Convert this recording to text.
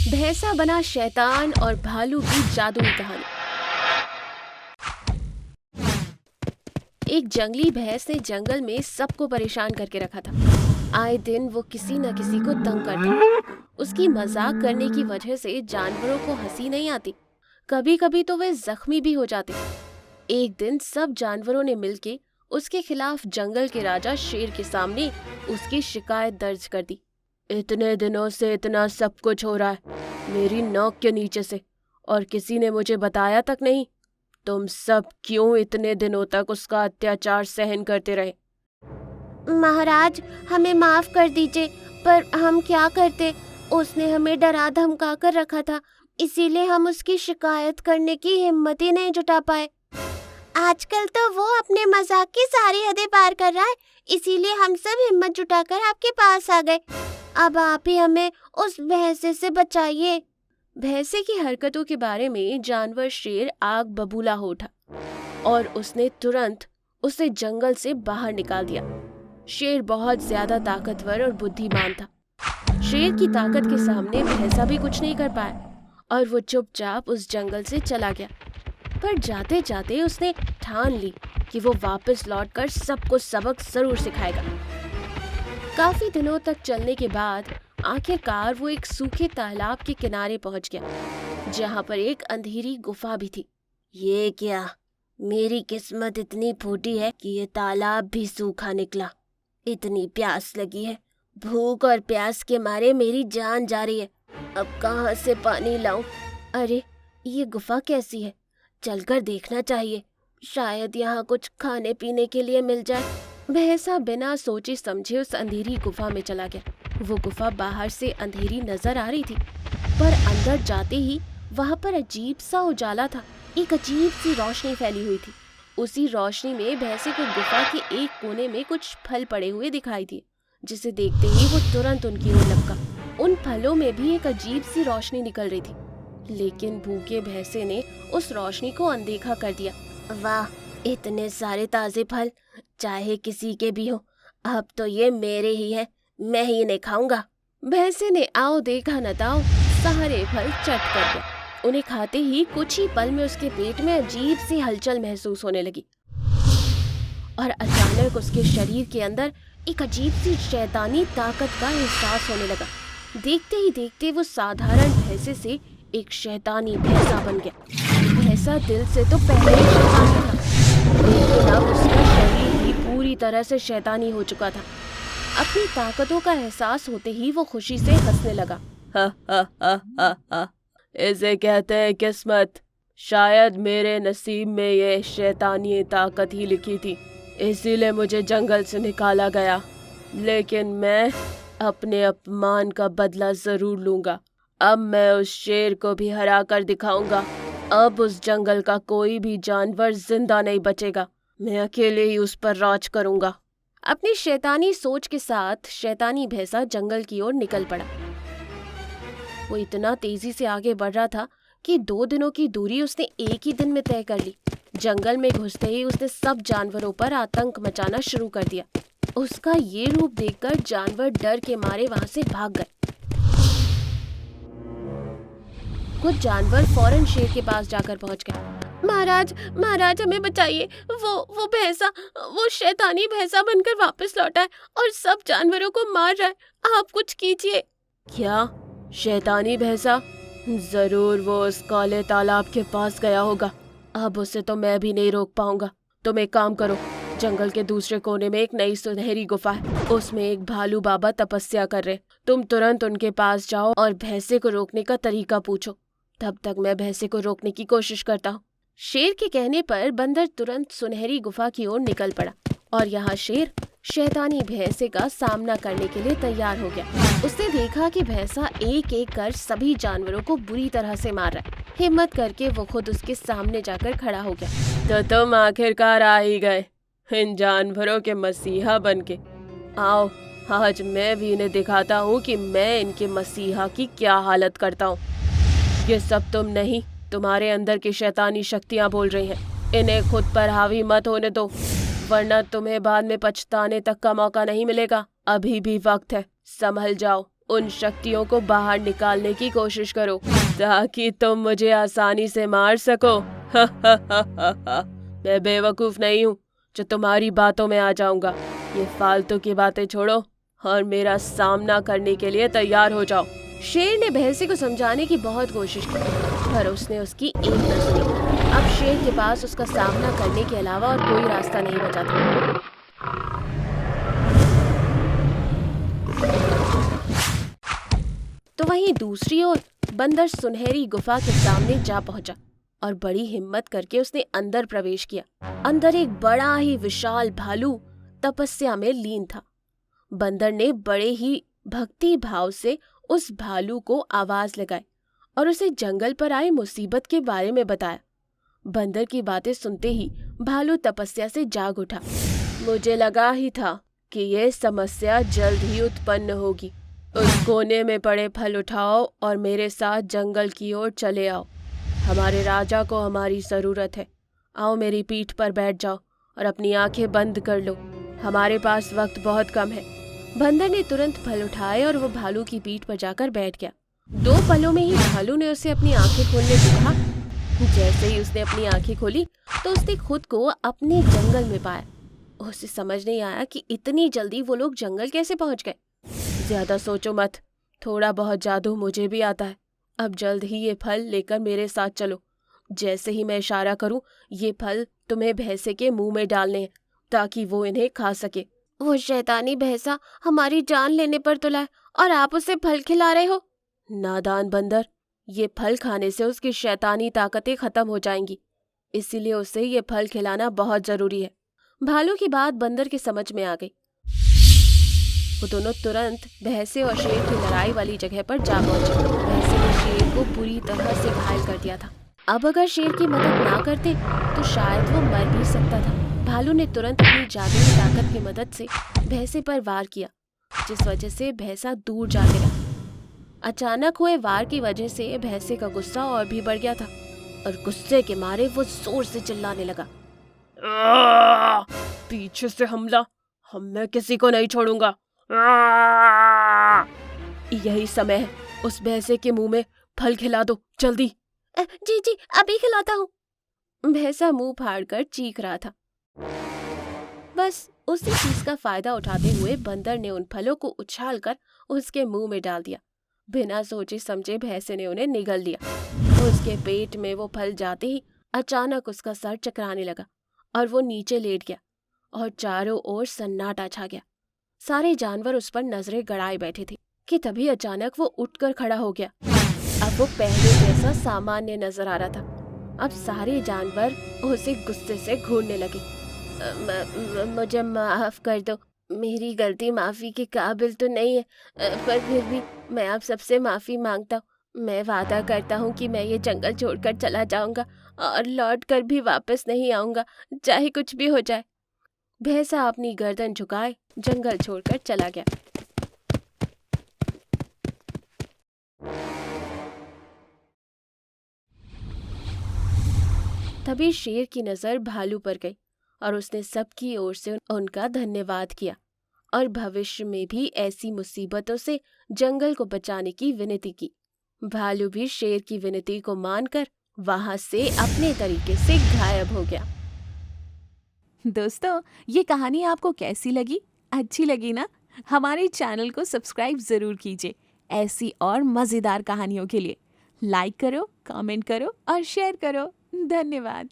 भैंसा बना शैतान और भालू की जादुई कहानी। एक जंगली भैंस ने जंगल में सबको परेशान करके रखा था। आए दिन वो किसी न किसी को तंग करती। उसकी मजाक करने की वजह से जानवरों को हंसी नहीं आती, कभी कभी तो वे जख्मी भी हो जाते। एक दिन सब जानवरों ने मिलकर उसके खिलाफ जंगल के राजा शेर के सामने उसकी शिकायत दर्ज कर दी। इतने दिनों से इतना सब कुछ हो रहा है मेरी नाक के नीचे से, और किसी ने मुझे बताया तक नहीं। तुम सब क्यों इतने दिनों तक उसका अत्याचार सहन करते रहे? महाराज, हमें माफ कर दीजिए, पर हम क्या करते। उसने हमें डरा धमका कर रखा था, इसीलिए हम उसकी शिकायत करने की हिम्मत ही नहीं जुटा पाए। आजकल तो वो अपने मजाक की सारी हदें पार कर रहा है, इसीलिए हम सब हिम्मत जुटाकर आपके पास आ गए। अब आप ही हमें उस भैंसे से बचाइए। भैंसे की हरकतों के बारे में जानवर शेर आग बबूला हो उठा और उसने तुरंत उसे जंगल से बाहर निकाल दिया। शेर बहुत ज्यादा ताकतवर और बुद्धिमान था। शेर की ताकत के सामने भैंसा भी कुछ नहीं कर पाया और वो चुपचाप उस जंगल से चला गया। पर जाते जाते उसने ठान ली कि वो वापस लौटकर सबको सबक जरूर सिखाएगा। काफी दिनों तक चलने के बाद आखिरकार वो एक सूखे तालाब के किनारे पहुंच गया, जहां पर एक अंधेरी गुफा भी थी। ये क्या, मेरी किस्मत इतनी फूटी है कि ये तालाब भी सूखा निकला। इतनी प्यास लगी है, भूख और प्यास के मारे मेरी जान जा रही है। अब कहाँ से पानी लाऊं? अरे, ये गुफा कैसी है? चलकर देखना चाहिए, शायद यहाँ कुछ खाने पीने के लिए मिल जाए। भैंसा बिना सोचे समझे उस अंधेरी गुफा में चला गया। वो गुफा बाहर से अंधेरी नजर आ रही थी, पर अंदर जाते ही वहां पर अजीब सा उजाला था। एक अजीब सी रोशनी फैली हुई थी। उसी रोशनी में भैंसे को गुफा के एक कोने में कुछ फल पड़े हुए दिखाई दिए, जिसे देखते ही वो तुरंत उनकी ओर लपका। उन फलों में भी एक अजीब सी रोशनी निकल रही थी, लेकिन भूखे भैंसे ने उस रोशनी को अनदेखा कर दिया। वाह, इतने सारे ताजे फल, चाहे किसी के भी हो, अब तो ये मेरे ही हैं, मैं ही इन्हें खाऊंगा। भैंसे ने आओ देखा न ताओ सारे फल चट कर गया। उन्हें खाते ही कुछ ही पल में उसके पेट में अजीब सी हलचल महसूस होने लगी और अचानक उसके शरीर के अंदर एक अजीब सी शैतानी ताकत का एहसास होने लगा। देखते ही देखते वो साधारण भैंसे से एक शैतानी भैंसा बन गया। भैंसा दिल से तो पहले ही शैतानी था, लेकिन अब उसका शरीर भी पूरी तरह से शैतानी हो चुका था। अपनी ताकतों का एहसास होते ही वो खुशी से हंसने लगा। हा हा हा हा हा, इसे कहते हैं किस्मत। शायद मेरे नसीब में ये शैतानी ताकत ही लिखी थी, इसीलिए मुझे जंगल से निकाला गया। लेकिन मैं अपने अपमान का बदला जरूर लूंगा। अब मैं उस शेर को भी हरा कर दिखाऊंगा। अब उस जंगल का कोई भी जानवर जिंदा नहीं बचेगा। मैं अकेले ही उस पर राज करूंगा। अपनी शैतानी सोच के साथ शैतानी भैंसा जंगल की ओर निकल पड़ा। वो इतना तेजी से आगे बढ़ रहा था कि 2 दिनों की दूरी उसने एक ही दिन में तय कर ली। जंगल में घुसते ही उसने सब जानवरों पर आतंक मचाना शुरू कर दिया। उसका ये रूप देखकर जानवर डर के मारे वहां से भाग गए। कुछ जानवर फौरन शेर के पास जाकर पहुंच गए। महाराज, महाराज हमें बचाइए, वो भैंसा, वो शैतानी भैंसा बनकर वापस लौटा है और सब जानवरों को मार रहा है, आप कुछ कीजिए। क्या शैतानी भैंसा? जरूर वो उस काले तालाब के पास गया होगा। अब उसे तो मैं भी नहीं रोक पाऊंगा। तुम एक काम करो, जंगल के दूसरे कोने में एक नई सुनहरी गुफा है, उसमें एक भालू बाबा तपस्या कर रहे। तुम तुरंत उनके पास जाओ और भैंसे को रोकने का तरीका पूछो। तब तक मैं भैंसे को रोकने की कोशिश करता हूँ। शेर के कहने पर बंदर तुरंत सुनहरी गुफा की ओर निकल पड़ा और यहाँ शेर शैतानी भैंसे का सामना करने के लिए तैयार हो गया। उसने देखा कि भैंसा एक एक कर सभी जानवरों को बुरी तरह से मार रहा है। हिम्मत करके वो खुद उसके सामने जाकर खड़ा हो गया। तो तुम आखिरकार आ ही गए, इन जानवरों के मसीहा बनके। आओ, आज मैं भी इन्हें दिखाता हूँ कि मैं इनके मसीहा की क्या हालत करता हूँ। ये सब तुम नहीं, तुम्हारे अंदर की शैतानी शक्तियाँ बोल रही हैं। इन्हें खुद पर हावी मत होने दो, वरना तुम्हें बाद में पछताने तक का मौका नहीं मिलेगा। अभी भी वक्त है, संभल जाओ। उन शक्तियों को बाहर निकालने की कोशिश करो ताकि तुम मुझे आसानी से मार सको। मैं बेवकूफ नहीं हूँ जो तुम्हारी बातों में आ जाऊंगा। ये फालतू की बातें छोड़ो और मेरा सामना करने के लिए तैयार हो जाओ। शेर ने भैंसे को समझाने की बहुत कोशिश की पर उसने उसकी एक न सुनी। अब शेर के पास उसका सामना करने के अलावा और कोई रास्ता नहीं बचा था। तो वहीं दूसरी ओर बंदर सुनहरी गुफा के सामने जा पहुंचा और बड़ी हिम्मत करके उसने अंदर प्रवेश किया। अंदर एक बड़ा ही विशाल भालू तपस्या में लीन था। बंदर ने बड़े ही भक्ति भाव से उस भालू को आवाज लगाई और उसे जंगल पर आई मुसीबत के बारे में बताया। बंदर की बातें सुनते ही भालू तपस्या से जाग उठा। मुझे लगा ही था कि यह समस्या जल्द ही उत्पन्न होगी। उस कोने में पड़े फल उठाओ और मेरे साथ जंगल की ओर चले आओ। हमारे राजा को हमारी जरूरत है। आओ मेरी पीठ पर बैठ जाओ और अपनी आंखें बंद कर लो। हमारे पास वक्त बहुत कम है। बंदर ने तुरंत फल उठाए और वो भालू की पीठ पर जाकर बैठ गया। 2 पलों में ही भालू ने उसे अपनी आंखें खोलने को कहा। जैसे ही उसने अपनी आंखें खोली तो उसने खुद को अपने जंगल में पाया। उसे समझ नहीं आया कि इतनी जल्दी वो लोग जंगल कैसे पहुंच गए। ज्यादा सोचो मत, थोड़ा बहुत जादू मुझे भी आता है। अब जल्द ही ये फल लेकर मेरे साथ चलो। जैसे ही मैं इशारा करूं ये फल तुम्हें भैंसे के मुंह में डालने हैं ताकि वो इन्हें खा सके। वो शैतानी भैंसा हमारी जान लेने पर तुला है और आप उसे फल खिला रहे हो। नादान बंदर, ये फल खाने से उसकी शैतानी ताकतें खत्म हो जाएंगी, इसीलिए उसे ये फल खिलाना बहुत जरूरी है। भालू की बात बंदर के समझ में आ गई। वो दोनों तुरंत भैंसे और शेर की लड़ाई वाली जगह पर जा पहुंचे। भैंसे ने शेर को बुरी तरह से घायल कर दिया था। अब अगर शेर की मदद ना करते तो शायद वो मर भी सकता था। भालू ने तुरंत अपनी जादुई ताकत की मदद से भैंसे पर वार किया, जिस वजह से भैंसा दूर जा गिरा। अचानक हुए वार की वजह से भैंसे का गुस्सा और भी बढ़ गया था और गुस्से के मारे वो जोर से चिल्लाने लगा। पीछे से हमला, मैं किसी को नहीं छोड़ूंगा। यही समय है, उस भैंसे के मुंह में फल खिला दो जल्दी। जी जी अभी खिलाता हूँ। भैंसा मुंह फाड़कर चीख रहा था। बस उसी चीज का फायदा उठाते हुए बंदर ने उन फलों को उछालकर उसके मुंह में डाल दिया। बिना सोचे समझे भैंसे ने उन्हें निगल लिया। उसके पेट में वो फल जाते ही अचानक उसका सर चकराने लगा और वो नीचे लेट गया और चारों ओर सन्नाटा छा गया। सारे जानवर उस पर नजरें गड़ाए बैठे थे कि तभी अचानक वो उठकर खड़ा हो गया। अब वो पहले जैसा सामान्य नजर आ रहा था। अब सारे जानवर उसे गुस्से से घूरने लगे। मुझे माफ कर दो, मेरी गलती माफी के काबिल तो नहीं है, पर फिर भी मैं आप सबसे माफी मांगता हूँ। मैं वादा करता हूँ कि मैं ये जंगल छोड़कर चला जाऊंगा और लौट कर भी वापस नहीं आऊंगा, चाहे कुछ भी हो जाए। भैंसा अपनी गर्दन झुकाए जंगल छोड़कर चला गया। तभी शेर की नजर भालू पर गई और उसने सबकी ओर से उनका धन्यवाद किया और भविष्य में भी ऐसी मुसीबतों से जंगल को बचाने की विनती की। भालू भी शेर की विनती को मानकर वहां से अपने तरीके से गायब हो गया। दोस्तों, ये कहानी आपको कैसी लगी? अच्छी लगी ना? हमारे चैनल को सब्सक्राइब जरूर कीजिए ऐसी और मजेदार कहानियों के लिए। लाइक करो, कमेंट करो और शेयर करो। धन्यवाद।